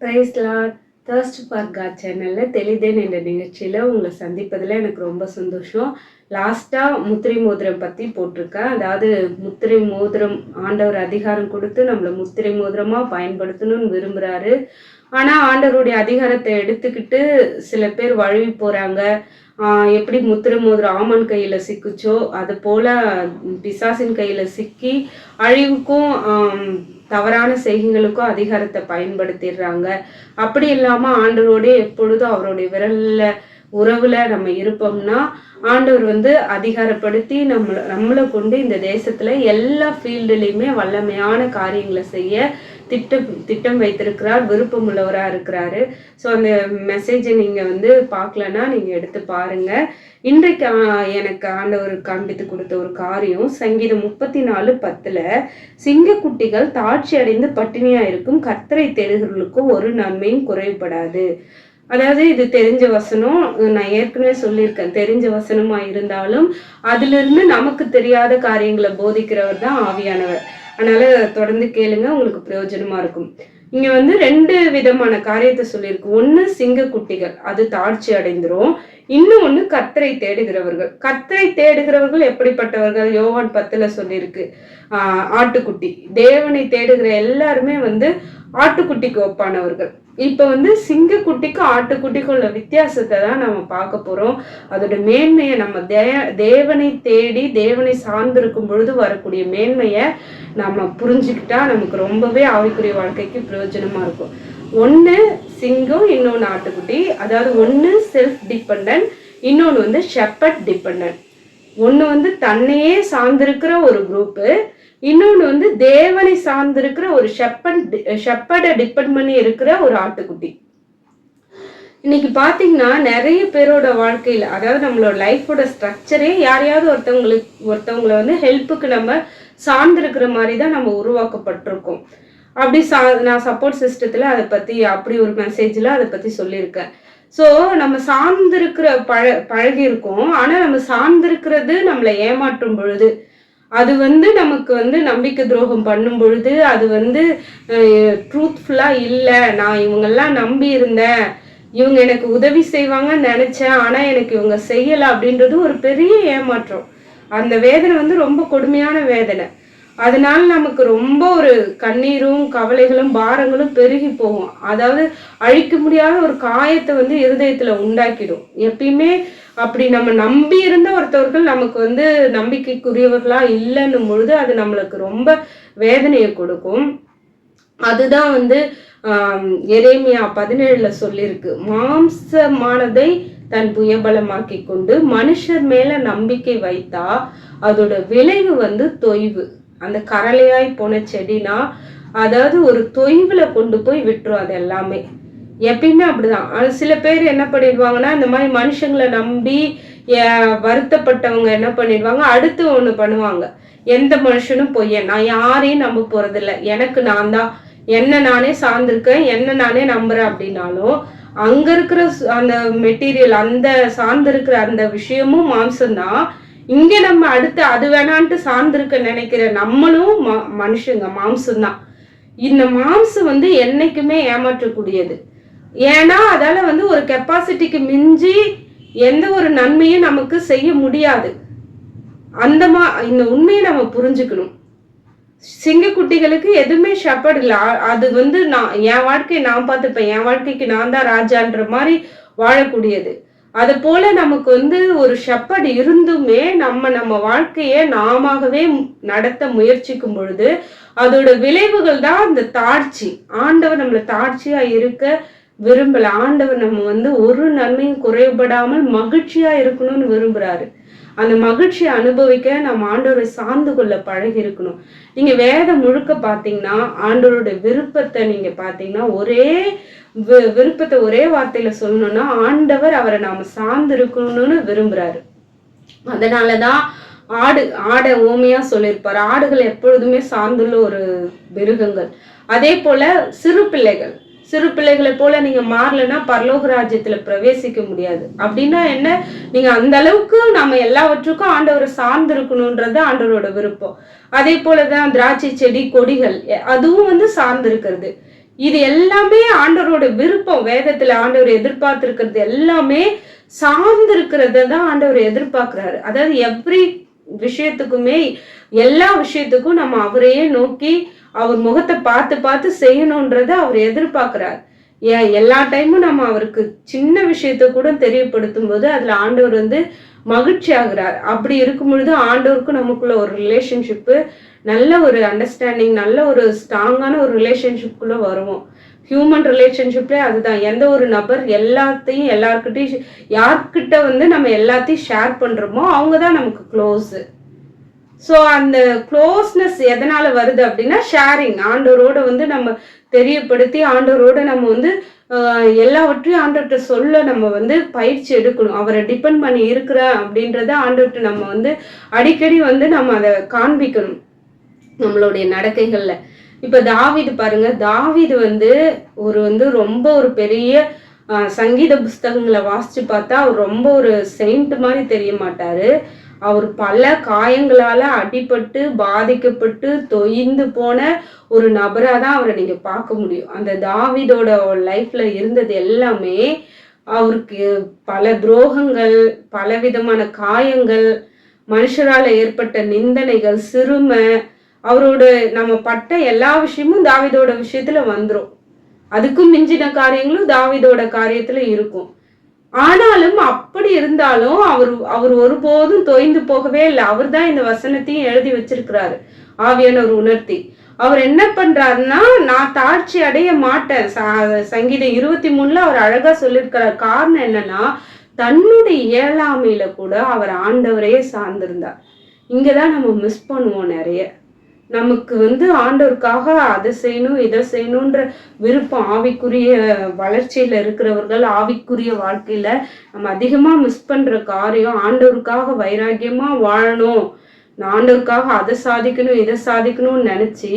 Price Lord. Thirst for God சேனலில் தெளிதேன் என்ற நிகழ்ச்சியில் உங்களை சந்திப்பதில் எனக்கு ரொம்ப சந்தோஷம். லாஸ்ட்டாக முத்திரை மோதிரம் பற்றி போட்டிருக்கேன். அதாவது முத்திரை மோதிரம் ஆண்டவர் அதிகாரம் கொடுத்து நம்மளை முத்திரை மோதிரமாக பயன்படுத்தணும்னு விரும்புகிறாரு. ஆனால் ஆண்டவருடைய அதிகாரத்தை எடுத்துக்கிட்டு சில பேர் வழுவி போகிறாங்க. எப்படி முத்திரை மோதிரம் ஆமன் கையில் சிக்குச்சோ அது போல் பிசாசின் கையில் சிக்கி அழிவுக்கும் தவறான செய்கைகளுக்கும் அதிகாரத்தை பயன்படுத்திடுறாங்க. அப்படி இல்லாமல் ஆண்டவரோடைய எப்பொழுதும் அவருடைய விரல்ல உறவுல நம்ம இருப்போம்னா ஆண்டவர் அதிகாரப்படுத்தி நம்மளை கொண்டு இந்த தேசத்துல எல்லா ஃபீல்டுலையுமே வல்லமையான காரியங்களை செய்ய திட்டம் வைத்திருக்கிறார், விருப்பம் உள்ளவரா இருக்கிறாரு. ஸோ அந்த மெசேஜை நீங்க பார்க்கலன்னா நீங்க எடுத்து பாருங்க. இன்றைக்கு எனக்கு ஆண்டவர் காண்பித்து கொடுத்த ஒரு காரியம் சங்கீதம் 34:10 சிங்கக்குட்டிகள் தாட்சி அடைந்து பட்டினியா இருக்கும், கர்த்தரை தேடுகிறவர்களுக்கும் ஒரு நன்மையும் குறைபடாது. அதாவது இது தெரிஞ்ச வசனம், நான் ஏற்கனவே சொல்லியிருக்கேன். தெரிஞ்ச வசனமா இருந்தாலும் அதுல இருந்து நமக்கு தெரியாத காரியங்களை போதிக்கிறவர் தான் ஆவியானவர். அதனால தொடர்ந்து கேளுங்க, உங்களுக்கு பிரயோஜனமா இருக்கும். இங்க 2 விதமான காரியத்தை சொல்லியிருக்கு. ஒண்ணு சிங்கக்குட்டிகள், அது தாழ்ச்சி அடைந்துரும். இன்னும் ஒண்ணு கர்த்தரை தேடுகிறவர்கள். கர்த்தரை தேடுகிறவர்கள் எப்படிப்பட்டவர்கள்? யோவான் 10 சொல்லியிருக்கு. ஆட்டுக்குட்டி. தேவனை தேடுகிற எல்லாருமே ஆட்டுக்குட்டிக்கு ஒப்பானவர்கள். இப்ப சிங்கக்குட்டிக்கும் ஆட்டுக்குட்டிக்கும் உள்ள வித்தியாசத்தை தான் நம்ம பார்க்க போறோம். அதோட மேன்மையை நம்ம தேவனை தேடி தேவனை சார்ந்திருக்கும் பொழுது வரக்கூடிய மேன்மையை நம்ம புரிஞ்சுக்கிட்டா நமக்கு ரொம்பவே ஆவிக்குரிய வாழ்க்கைக்கு பிரயோஜனமா இருக்கும். ஒண்ணு சிங்கம், இன்னொன்னு ஆட்டுக்குட்டி. அதாவது ஒண்ணு செல்ஃப் டிபெண்டன்ட், இன்னொன்னு ஷெப்பர்ட் டிபெண்டன்ட். ஒண்ணு தன்னையே சார்ந்திருக்கிற ஒரு குரூப்பு, இன்னொன்னு தேவனை சார்ந்திருக்கிற ஒரு ஷெப்பர்டை டிபெண்ட் பண்ணி இருக்கிற ஒரு ஆட்டுக்குட்டி. இன்னைக்கு பாத்தீங்கன்னா நிறைய பேரோட வாழ்க்கையில, அதாவது நம்மளோட லைஃபோட ஸ்ட்ரக்சரே யாரையாவது ஒருத்தவங்களை ஹெல்ப்புக்கு நம்ம சார்ந்திருக்கிற மாதிரி தான் நம்ம உருவாக்கப்பட்டிருக்கோம். அப்படி நான் சப்போர்ட் சிஸ்டத்துல அதை பத்தி அப்படி ஒரு மெசேஜ்ல அதை பத்தி சொல்லியிருக்கேன். ஸோ நம்ம சார்ந்திருக்கிற பழகி இருக்கோம். ஆனா நம்ம சார்ந்திருக்கிறது நம்மளை ஏமாற்றும் பொழுது, அது நமக்கு நம்பிக்கை துரோகம் பண்ணும் பொழுது, அது ட்ரூத்ஃபுல்லா இல்லை, நான் இவங்கெல்லாம் நம்பி இருந்தேன், இவங்க எனக்கு உதவி செய்வாங்கன்னு நினைச்சேன், ஆனா எனக்கு இவங்க செய்யலை அப்படின்றது ஒரு பெரிய ஏமாற்றம். அந்த வேதனை ரொம்ப கொடுமையான வேதனை. அதனால நமக்கு ரொம்ப ஒரு கண்ணீரும் கவலைகளும் பாரங்களும் பெருகி போகும். அதாவது அழிக்க முடியாத ஒரு காயத்தை இருதயத்துல உண்டாக்கிடும். எப்பயுமே அப்படி நம்ம நம்பி இருந்த ஒருத்தவர்கள் நமக்கு நம்பிக்கைக்குரியவர்களா இல்லைன்னும் பொழுது அது நம்மளுக்கு ரொம்ப வேதனையை கொடுக்கும். அதுதான் எரேமியா 17 சொல்லியிருக்கு. மாம்சமானதை தன் புயபலமாக்கி கொண்டு மனுஷர் மேல நம்பிக்கை வைத்தா அதோட விளைவு தொய்வு. அந்த கரளையாய் போன செடினா அதாவது ஒரு தொய்வுல கொண்டு போய் விட்டுரும். அது எல்லாமே எப்பயுமே அப்படிதான். சில பேர் என்ன பண்ணிடுவாங்கன்னா, இந்த மாதிரி மனுஷங்களை நம்பி வருத்தப்பட்டவங்க என்ன பண்ணிடுவாங்க, அடுத்து ஒண்ணு பண்ணுவாங்க. எந்த மனுஷனும் பொய்யன், நான் யாரையும் நம்ப போறதில்லை, எனக்கு நான் தான், என்ன நானே சார்ந்திருக்கேன், என்ன நானே நம்புறேன் அப்படின்னாலும் அங்க இருக்கிற அந்த மெட்டீரியல், அந்த சார்ந்திருக்கிற அந்த விஷயமும் மாம்சம்தான். இங்க நம்ம அடுத்து அது வேணான்ட்டு சார்ந்திருக்க நினைக்கிற நம்மளும் மனுஷங்க, மாம்சம்தான். இந்த மாம்சம் என்னைக்குமே ஏமாற்றக்கூடியது. ஏன்னா அதால ஒரு கெப்பாசிட்டிக்கு மிஞ்சி எந்த ஒரு நன்மையும் நமக்கு செய்ய முடியாது. இந்த உண்மையை நம்ம புரிஞ்சுக்கணும். சிங்கக்குட்டிகளுக்கு எதுவுமே ஷெப்பர்ட் இல்லை. அது நான் என் வாழ்க்கையை நான் பார்த்துப்பேன், என் வாழ்க்கைக்கு நான் தான் ராஜான்ற மாதிரி வாழக்கூடியது. அது போல நமக்கு ஒரு ஷெப்பர்ட் இருந்துமே நம்ம வாழ்க்கையை நாமவே நடத்த முயற்சிக்கும் பொழுது அதோட விளைவுகள் தான் அந்த தாழ்ச்சி. ஆண்டவர் நம்மளை தாழ்ச்சியா இருக்க விரும்பல. ஆண்டவர் நம்ம ஒரு நன்மையும் குறைபடாமல் மகிழ்ச்சியா இருக்கணும்னு விரும்புறாரு. அந்த மகிழ்ச்சியை அனுபவிக்க நம்ம ஆண்டவரை சார்ந்து கொள்ள பழகி இருக்கணும். நீங்க வேதம் முழுக்க பாத்தீங்கன்னா ஆண்டவரோட விருப்பத்தை நீங்க பாத்தீங்கன்னா ஒரே விருப்பத்தை ஒரே வார்த்தையில சொல்லணும்னா ஆண்டவர் அவரை நாம சார்ந்து இருக்கணும்னு விரும்புறாரு. அதனாலதான் ஆடை ஓமையா சொல்லியிருப்பாரு. ஆடுகள் எப்பொழுதுமே சார்ந்துள்ள ஒரு மிருகங்கள். அதே போல சிறு பிள்ளைகளை போல நீங்க மாறலன்னா பரலோக ராஜ்யத்துல பிரவேசிக்க முடியாது. அப்படின்னா என்ன, நீங்க அந்த அளவுக்கு நம்ம எல்லாவற்றுக்கும் ஆண்டவரை சார்ந்து இருக்கணும்ன்றது ஆண்டவரோட விருப்பம். அதே போலதான் திராட்சை செடி கொடிகள், அதுவும் சார்ந்து இருக்கிறது. இது எல்லாமே ஆண்டவரோட விருப்பம். வேதத்துல ஆண்டவர் எதிர்பார்த்திருக்கிறது எல்லாமே சார்ந்து இருக்கிறத தான் ஆண்டவர் எதிர்பார்க்கிறாரு. அதாவது எவ்ரி விஷயத்துக்குமே, எல்லா விஷயத்துக்கும் நம்ம அவரையே நோக்கி அவர் முகத்தை பார்த்து பார்த்து செய்யணும்ன்றத அவர் எதிர்பார்க்கிறார். எல்லா டைமும் நம்ம அவருக்கு சின்ன விஷயத்த கூட தெரியப்படுத்தும் போது அதுல ஆண்டவர் மகிழ்ச்சி ஆகுறார். அப்படி இருக்கும் பொழுது ஆண்டவருக்கும் நமக்குள்ள ஒரு ரிலேஷன்ஷிப்பு, நல்ல ஒரு அண்டர்ஸ்டாண்டிங், நல்ல ஒரு ஸ்ட்ராங்கான ஒரு ரிலேஷன்ஷிப்குள்ள வருவோம். ஹியூமன் ரிலேஷன்ஷிப்ல அதுதான். எந்த ஒரு நபர் எல்லாத்தையும் எல்லார்கிட்டையும் யார்கிட்ட நம்ம எல்லாத்தையும் ஷேர் பண்றோமோ அவங்கதான் நமக்கு க்ளோஸ். ஸோ அந்த க்ளோஸ்னஸ் எதனால வருது அப்படின்னா ஷேரிங். ஆண்டவரோட நம்ம தெரியப்படுத்தி ஆண்டவரோட நம்ம எல்லாவற்றையும் ஆண்டவர்கிட்ட சொல்ல நம்ம பயிற்சி எடுக்கணும். அவரை டிபெண்ட் பண்ணி இருக்கிற அப்படின்றத ஆண்டவர்கிட்ட நம்ம அடிக்கடி நம்ம அதை காண்பிக்கணும் நம்மளுடைய நடக்கைகள்ல. இப்ப தாவீது பாருங்க, தாவீது ஒரு ரொம்ப ஒரு பெரிய சங்கீத புஸ்தகங்களை வாசிச்சு பார்த்தா அவர் ரொம்ப ஒரு செயின்ட் மாதிரி தெரிய மாட்டாரு. அவர் பல காயங்களால அடிபட்டு பாதிக்கப்பட்டு தொய்ந்து போன ஒரு நபரா தான் அவரை நீங்க பார்க்க முடியும். அந்த தாவீதோட லைஃப்ல இருந்தது எல்லாமே அவருக்கு பல துரோகங்கள், பலவிதமான காயங்கள், மனுஷரால ஏற்பட்ட நிந்தனைகள், சிறுமை, அவரோட நம்ம பட்ட எல்லா விஷயமும் தாவீதோட விஷயத்துல வந்துரும். அதுக்கும் மிஞ்சின காரியங்களும் தாவீதோட காரியத்துல இருக்கும். ஆனாலும் அப்படி இருந்தாலும் அவர் ஒருபோதும் தொய்ந்து போகவே இல்லை. அவர் தான் இந்த வசனத்தையும் எழுதி வச்சிருக்கிறாரு, ஆவியானவர் உணர்த்தி. அவர் என்ன பண்றாருன்னா, நான் தாழ்ச்சி அடைய மாட்டேன். சங்கீதம் 23 அவர் அழகா சொல்லியிருக்கிறார். காரணம் என்னன்னா, தன்னுடைய இயலாமையில கூட அவர் ஆண்டவரையே சார்ந்திருந்தார். இங்கதான் நம்ம மிஸ் பண்ணுவோம் நிறைய. நமக்கு ஆண்டவருக்காக அதை செய்யணும் இதை செய்யணுன்ற விருப்பம், ஆவிக்குரிய வளர்ச்சியில இருக்கிறவர்கள், ஆவிக்குரிய வாழ்க்கையில நம்ம அதிகமா மிஸ் பண்ற காரியம், ஆண்டவருக்காக வைராக்கியமா வாழணும், நான் ஆண்டவருக்காக அதை சாதிக்கணும் இதை சாதிக்கணும்னு நினைச்சு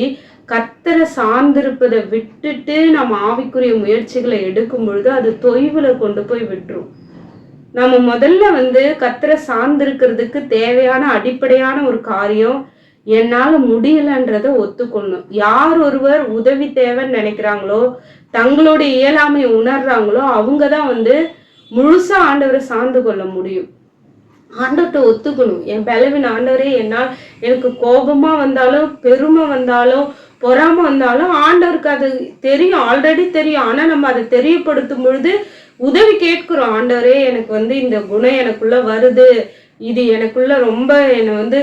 கர்த்தரை சார்ந்திருப்பதை விட்டுட்டு நம்ம ஆவிக்குரிய முயற்சிகளை எடுக்கும் பொழுது அது தொய்வுல கொண்டு போய் விட்டுரும். நம்ம முதல்ல கர்த்தரை சார்ந்திருக்கிறதுக்கு தேவையான அடிப்படையான ஒரு காரியம், என்னால முடியலன்றத ஒத்துக்கொள்ளணும். யார் ஒருவர் உதவி தேவைன்னு நினைக்கிறாங்களோ, தங்களுடைய இயலாமை உணர்றாங்களோ, அவங்கதான் முழுசா ஆண்டவரை சார்ந்து கொள்ள முடியும். ஆண்டவர்கிட்ட ஒத்துக்கணும். என் பலவின் ஆண்டவரே, என்னால் எனக்கு கோபமா வந்தாலும் பெருமை வந்தாலும் பொறாம வந்தாலும் ஆண்டவருக்கு அது தெரியும், ஆல்ரெடி தெரியும். ஆனா நம்ம அதை தெரியப்படுத்தும் பொழுது உதவி கேட்கிறோம். ஆண்டவரே, எனக்கு இந்த குணம் எனக்குள்ள வருது, இது எனக்குள்ள ரொம்ப என்னை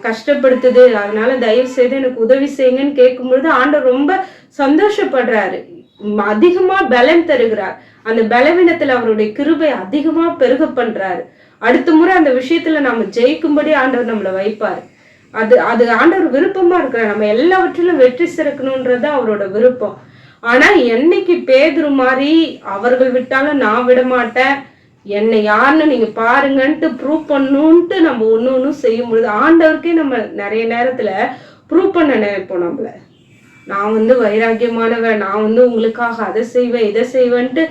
கஷ்டப்படுத்துது, அதனால தயவு செய்து எனக்கு உதவி செய்யுங்கன்னு கேட்கும் பொழுது ஆண்டவர் ரொம்ப சந்தோஷப்படுறாரு, அதிகமா பலன் தருகிறார். அந்த பலவீனத்துல அவருடைய கிருபை அதிகமா பெருக பண்றாரு. அடுத்த முறை அந்த விஷயத்துல நம்ம ஜெயிக்கும்படி ஆண்டவர் நம்மளை வைப்பாரு. அது ஆண்டவர் விருப்பமா இருக்கிறார். நம்ம எல்லாவற்றிலும் வெற்றி சிறக்கணும்ன்றது அவரோட விருப்பம். ஆனா என்னைக்கு பேதுரு மாதிரி அவர்கள் விட்டாலும் நான் விட மாட்டேன், என்னை யாருன்னு நீங்க பாருங்கன்ட்டு ப்ரூவ் பண்ணணும்ட்டு நம்ம ஒன்னும் செய்யும் பொழுது ஆண்டவருக்கே நம்ம நிறைய நேரத்துல ப்ரூவ் பண்ண நினைப்போம். நம்மள நான் வைராக்கியமானவன், நான் உங்களுக்காக அதை செய்வேன் இதை செய்வேன்ட்டு,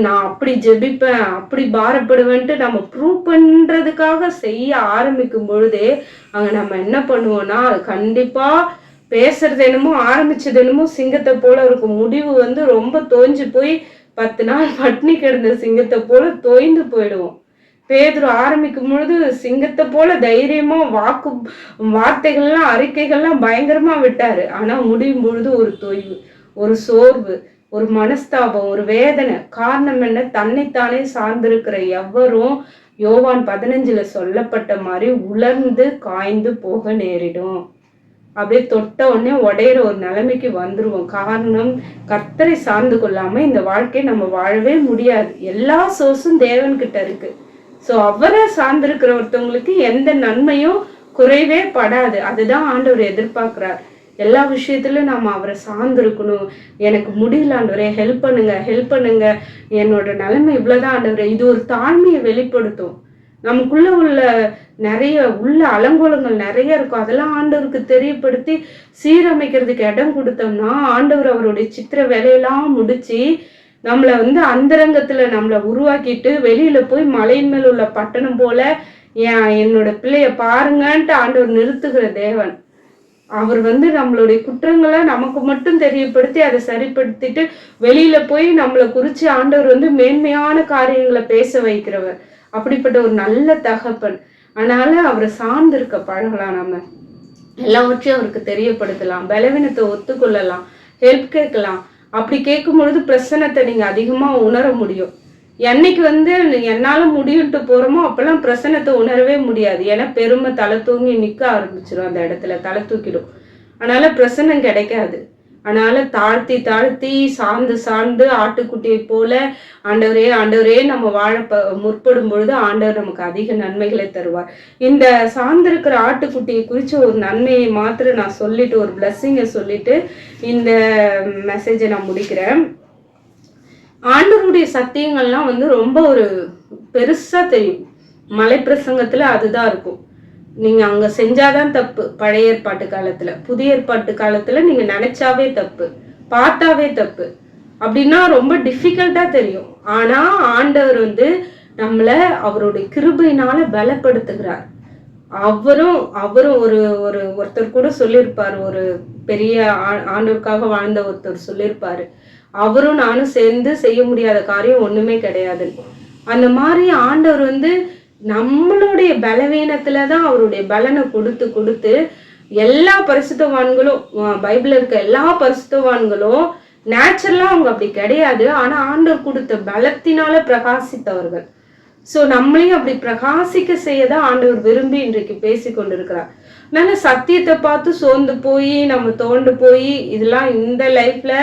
நான் அப்படி ஜெபிப்பேன் அப்படி பாரப்படுவேன்ட்டு நம்ம ப்ரூவ் பண்றதுக்காக செய்ய ஆரம்பிக்கும் பொழுதே அங்க நம்ம என்ன பண்ணுவோம்னா, கண்டிப்பா பேசுறது என்னமோ ஆரம்பிச்சது என்னமோ சிங்கத்தை போல இருக்கும். முடிவு ரொம்ப தோஞ்சு போய் 10 நாள் பட்னி கிடந்த சிங்கத்தை போல தோய்ந்து போயிடுவோம். பேதுரு ஆரம்பிக்கும் பொழுது சிங்கத்தை போல தைரியமா வார்த்தைகள்லாம் அறிக்கைகள்லாம் பயங்கரமா விட்டாரு. ஆனா முடியும் பொழுது ஒரு தொய்வு, ஒரு சோர்வு, ஒரு மனஸ்தாபம், ஒரு வேதனை. காரணம் என்ன? தன்னைத்தானே சார்ந்திருக்கிற எவரும் யோவான் 15 சொல்லப்பட்ட மாதிரி உலர்ந்து காய்ந்து போக நேரிடும். அப்படியே தொட்ட உடனே உடையிற ஒரு நிலைமைக்கு வந்துருவோம். காரணம், கர்த்தரை சார்ந்து கொள்ளாம இந்த வாழ்க்கையை நம்ம வாழவே முடியாது. எல்லா சோர்ஸும் தேவன்கிட்ட இருக்கு. ஸோ அவரை சார்ந்திருக்கிற ஒருத்தவங்களுக்கு எந்த நன்மையும் குறைவே படாது. அதுதான் ஆண்டவர் எதிர்பார்க்கிறார். எல்லா விஷயத்திலும் நம்ம அவரை சார்ந்திருக்கணும். எனக்கு முடியல ஆண்டவரே, ஹெல்ப் பண்ணுங்க, என்னோட நிலைமை இவ்வளவுதான் ஆண்டவரே. இது ஒரு தாழ்மையை வெளிப்படுத்தும். நமக்குள்ள உள்ள நிறைய அலங்கோலங்கள் நிறைய இருக்கும். அதெல்லாம் ஆண்டவருக்கு தெரியப்படுத்தி சீரமைக்கிறதுக்கு இடம் கொடுத்தோம்னா ஆண்டவர் அவருடைய சித்திர வேலையெல்லாம் முடிச்சு நம்மளை அந்தரங்கத்துல நம்மளை உருவாக்கிட்டு வெளியில போய் மலையின் மேல் உள்ள பட்டணம் போல என்னோட பிள்ளைய பாருங்கன்ட்டு ஆண்டவர் நிறுத்துகிற தேவன். அவர் வந்து நம்மளுடைய குற்றங்களை நமக்கு மட்டும் தெரியப்படுத்தி அதை சரிப்படுத்திட்டு வெளியில போய் நம்மளை குறிச்சு ஆண்டவர் வந்து மேன்மையான காரியங்களை பேச வைக்கிறவர். அப்படிப்பட்ட ஒரு நல்ல தகப்பன். அதனால அவரை சார்ந்திருக்க பழகலாம். நம்ம எல்லாவற்றையும் அவருக்கு தெரியப்படுத்தலாம், பலவீனத்தை ஒத்துக்கொள்ளலாம், ஹெல்ப் கேட்கலாம். அப்படி கேட்கும் பொழுது பிரசன்னத்தை நீங்க அதிகமா உணர முடியும். என்னைக்கு வந்து என்னால முடியும்ட்டு போறோமோ அப்பெல்லாம் பிரசன்னத்தை உணரவே முடியாது. ஏன்னா பெருமை தலை தூங்கி நிக்க ஆரம்பிச்சிடும், அந்த இடத்துல தலை தூக்கிடும். அதனால பிரசன்னம் கிடைக்காது. அதனால தாழ்த்தி தாழ்த்தி சார்ந்து சார்ந்து ஆட்டுக்குட்டியை போல ஆண்டவரே ஆண்டவரே நம்ம வாழ முற்படும் பொழுது ஆண்டவர் நமக்கு அதிக நன்மைகளை தருவார். இந்த சார்ந்திருக்கிற ஆட்டுக்குட்டியை குறிச்ச ஒரு நன்மையை மாத்திரம் நான் சொல்லிட்டு, ஒரு பிளஸ்ஸிங்கை சொல்லிட்டு இந்த மெசேஜை நான் முடிக்கிறேன். ஆண்டவருடைய சத்தியங்கள்லாம் வந்து ரொம்ப ஒரு பெருசா தெரியும். மலை பிரசங்கத்துல அதுதான் இருக்கும். நீங்க அங்க செஞ்சாதான் தப்பு. பழைய ஏற்பாட்டு காலத்துல, புதிய ஏற்பாட்டு காலத்துல நீங்க நினைச்சாவே தப்பு, பார்த்தாவே தப்பு. அப்படின்னா ரொம்ப டிஃபிகல்ட்டா தெரியும். ஆனா ஆண்டவர் வந்து நம்மள அவருடைய கிருபையினால பலப்படுத்துகிறார். அவரும் ஒருத்தர் கூட சொல்லியிருப்பாரு, ஒரு பெரிய ஆண்டவருக்காக வாழ்ந்த ஒருத்தர் சொல்லியிருப்பாரு, அவரும் நானும் சேர்ந்து செய்ய முடியாத காரியம் ஒண்ணுமே கிடையாது. அந்த மாதிரி ஆண்டவர் வந்து நம்மளுடைய பலவீனத்துலதான் அவருடைய பலனை கொடுத்து கொடுத்து எல்லா பரிசுத்தவான்களும், பைபிள்ல இருக்க எல்லா பரிசுத்தவான்களும் நேச்சுரலா அவங்க அப்படி கிடையாது. ஆனா ஆண்டவர் கொடுத்த பலத்தினால பிரகாசித்தவர்கள். சோ நம்மளையும் அப்படி பிரகாசிக்க செய்யதான் ஆண்டவர் விரும்பி இன்றைக்கு பேசி கொண்டிருக்கிறார். அதனால சத்தியத்தை பார்த்து சோர்ந்து போய் நம்ம தோண்டு போய் இதெல்லாம் இந்த லைஃப்ல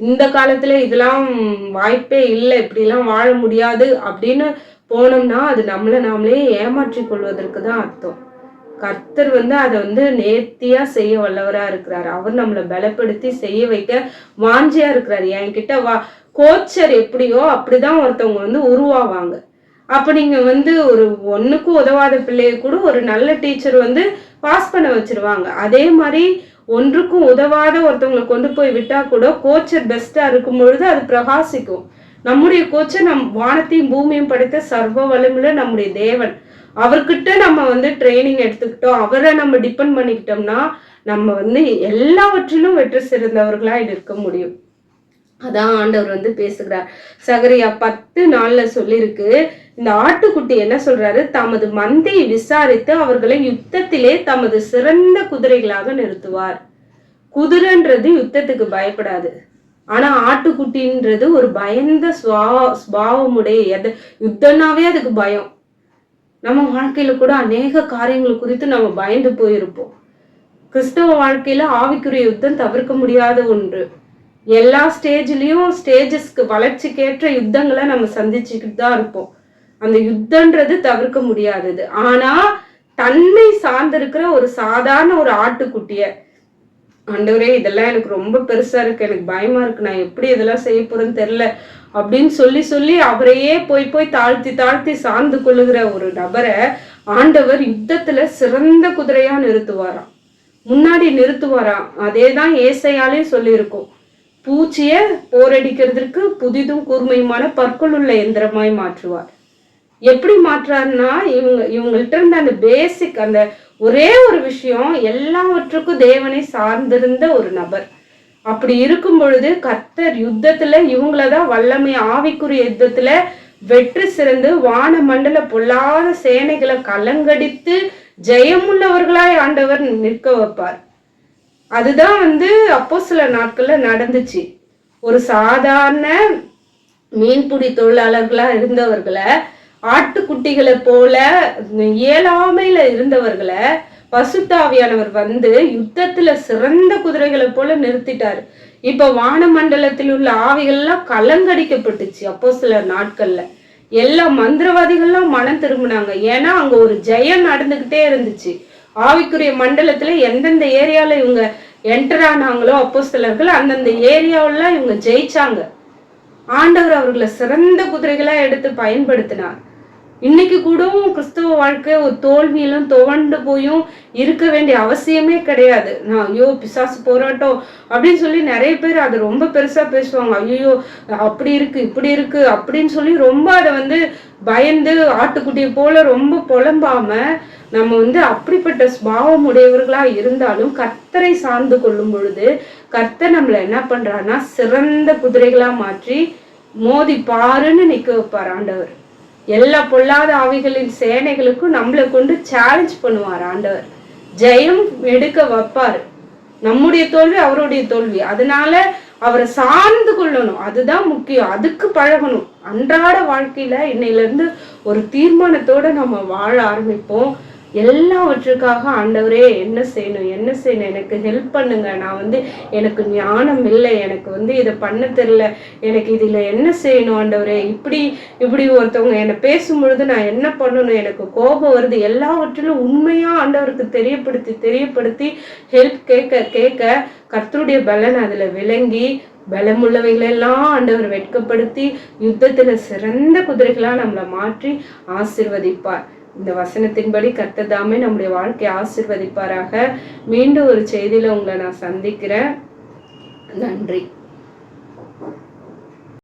இந்த காலத்துல இதெல்லாம் வாய்ப்பே இல்லை, இப்படி எல்லாம் வாழ முடியாது அப்படின்னு போனோம்னா அது நம்மளை நாமளே ஏமாற்றி கொள்வதற்கு தான் அர்த்தம். கர்த்தர் வந்து அதை வந்து நேர்த்தியா செய்ய வல்லவரா இருக்கிறார். அவர் நம்மளை பலப்படுத்தி செய்ய வைக்க வாஞ்சியா இருக்கிறார். என்கிட்ட கோச்சர் எப்படியோ அப்படிதான் ஒருத்தவங்க வந்து உருவாவாங்க. அப்ப நீங்க வந்து ஒரு ஒண்ணுக்கும் உதவாத பிள்ளைய கூட ஒரு நல்ல டீச்சர் வந்து பாஸ் பண்ண வச்சிருவாங்க. அதே மாதிரி ஒன்றுக்கும் உதவாத ஒருத்தவங்களை கொண்டு போய் விட்டா கூட கோச்சர் பெஸ்டா இருக்கும் பொழுது அது பிரகாசிக்கும். நம்முடைய கோச்சர் வானத்தையும் பூமியும் படைத்த சர்வ வல்லமையுள்ள நம்முடைய தேவன். அவர்கிட்ட நம்ம வந்து ட்ரைனிங் எடுத்துக்கிட்டோம், அவரை நம்ம டிபெண்ட் பண்ணிக்கிட்டோம்னா நம்ம வந்து எல்லாவற்றிலும் வெற்றி சிறந்தவர்களா இருக்க முடியும். அதான் ஆண்டவர் வந்து பேசுகிறார். சகரியா 10:4 சொல்லியிருக்கு. இந்த ஆட்டுக்குட்டி என்ன சொல்றாரு, தமது மந்தையை விசாரித்து அவர்களை யுத்தத்திலே தமது சிறந்த குதிரைகளாக நிறுத்துவார். குதிரைன்றது யுத்தத்துக்கு பயப்படாது. ஆனா ஆட்டுக்குட்டின்றது ஒரு பயந்த சுபாவமுடைய, யுத்தம்னாவே அதுக்கு பயம். நம்ம வாழ்க்கையில கூட அநேக காரியங்கள் குறித்து நம்ம பயந்து போயிருப்போம். கிறிஸ்தவ வாழ்க்கையில ஆவிக்குரிய யுத்தம் தவிர்க்க முடியாத ஒன்று. எல்லா ஸ்டேஜஸ்க்கு வளர்ச்சிக்கேற்ற யுத்தங்களை நம்ம சந்திச்சுக்கிட்டு தான் இருப்போம். அந்த யுத்தன்றது தவிர்க்க முடியாதது. ஆனா தன்னை சார்ந்திருக்கிற ஒரு சாதாரண ஒரு ஆட்டுக்குட்டிய, ஆண்டவரே இதெல்லாம் எனக்கு ரொம்ப பெருசா இருக்கு, எனக்கு பயமா இருக்கு, நான் எப்படி இதெல்லாம் செய்ய போறேன்னு தெரியல அப்படின்னு சொல்லி அவரையே போய் தாழ்த்தி சார்ந்து கொள்ளுகிற ஒரு நபரை ஆண்டவர் யுத்தத்துல சிறந்த குதிரையா நிறுத்துவாராம், முன்னாடி நிறுத்துவாராம். அதேதான் ஏசாயாலையும் சொல்லியிருக்கோம். பூச்சிய போரடிக்கிறதுக்கு புதிதும் கூர்மையுமான பற்களுள்ள எந்திரமாய் மாற்றுவார். எப்படி மாற்றாருன்னா இவங்கள்ட்ட இருந்த அந்த பேசிக், அந்த ஒரே ஒரு விஷயம், எல்லாவற்றுக்கும் தேவனை சார்ந்திருந்த ஒரு நபர். அப்படி இருக்கும் பொழுது கர்த்தர் யுத்தத்துல இவங்களதான் வல்லமை, ஆவிக்குரிய யுத்தத்துல வெற்றி சிறந்து வான மண்டல பொல்லாத சேனைகளை கலங்கடித்து ஜெயமுள்ளவர்களாய் ஆண்டவர் நிற்க வைப்பார். அதுதான் வந்து அப்போஸ்தலர் நாட்கள்ல நடந்துச்சு. ஒரு சாதாரண மீன்பிடி தொழிலாளர்களா இருந்தவர்களை, ஆட்டுக்குட்டிகளை போல இயலாமையில இருந்தவர்களை பரிசுத்த ஆவியானவர் வந்து யுத்தத்துல சிறந்த குதிரைகளை போல நிறுத்திட்டாரு. இப்ப வானமண்டலத்தில் உள்ள ஆவிகள்லாம் கலங்கடிக்கப்பட்டுச்சு. அப்போஸ்தலர் நாட்கள்ல எல்லா மந்திரவாதிகள்லாம் மனம் திரும்பினாங்க. ஏன்னா அங்க ஒரு ஜெயம் நடந்துகிட்டே இருந்துச்சு. ஆவிக்குரிய மண்டலத்துல எந்தெந்த ஏரியால இவங்க என்டர் ஆனாங்களோ அப்போஸ்தலர்கள், அந்தந்த ஏரியாவெல்லாம் இவங்க ஜெயிச்சாங்க. ஆண்டவர் அவர்களை சிறந்த குதிரைகளா எடுத்து பயன்படுத்தினார். இன்னைக்கு கூட கிறிஸ்தவ வாழ்க்கை ஒரு தோல்வியிலும் துவண்டு போயும் இருக்க வேண்டிய அவசியமே கிடையாது. நான் ஐயோ பிசாசு போராட்டம் அப்படின்னு சொல்லி நிறைய பேர் அது ரொம்ப பெருசா பேசுவாங்க. ஐயோ அப்படி இருக்கு இப்படி இருக்கு அப்படின்னு சொல்லி ரொம்ப அதை வந்து பயந்து ஆட்டுக்குட்டியை போல ரொம்ப புலம்பாம நம்ம அப்படிப்பட்ட சுபாவம் உடையவர்களா இருந்தாலும் கர்த்தரை சார்ந்து கொள்ளும் பொழுது கர்த்தர் நம்மள என்ன பண்றாருன்னா சிறந்த குதிரைகளா மாற்றி மோதி பாருன்னு நிக்க வைப்பார் ஆண்டவர். எல்லா பொல்லாத ஆவிகளின் சேனைகளுக்கும் நம்மளை கொண்டு சேலஞ்ச் பண்ணுவார் ஆண்டவர். ஜெயம் எடுக்க வைப்பாரு. நம்முடைய தோல்வி அவருடைய தோல்வி. அதனால அவரை சார்ந்து கொள்ளணும், அதுதான் முக்கியம். அதுக்கு பழகணும். அன்றாட வாழ்க்கையில இன்னையில இருந்து ஒரு தீர்மானத்தோட நம்ம வாழ ஆரம்பிப்போம். எல்லாவற்றுக்காக ஆண்டவரே என்ன செய்யணும் என்ன செய்யணும், எனக்கு ஹெல்ப் பண்ணுங்க, நான் எனக்கு ஞானம் இல்லை, எனக்கு இதை பண்ண தெரியல, எனக்கு இதில் என்ன செய்யணும் ஆண்டவரே, இப்படி ஒருத்தவங்க என்னை பேசும்பொழுது நான் என்ன பண்ணணும், எனக்கு கோபம் வருது, எல்லாவற்றிலும் உண்மையாக ஆண்டவருக்கு தெரியப்படுத்தி ஹெல்ப் கேட்க கேட்க கர்த்தருடைய பலன் அதில் விளங்கி பலமுள்ளவைகளெல்லாம் ஆண்டவர் வெட்கப்படுத்தி யுத்தத்துல சிறந்த குதிரைகளா நம்மளை மாற்றி ஆசிர்வதிப்பார். இந்த வசனத்தின்படி கர்த்ததாமே நம்முடைய வாழ்க்கையை ஆசிர்வதிப்பாராக. மீண்டும் ஒரு செய்தியில உங்களை நான் சந்திக்கிறேன். நன்றி.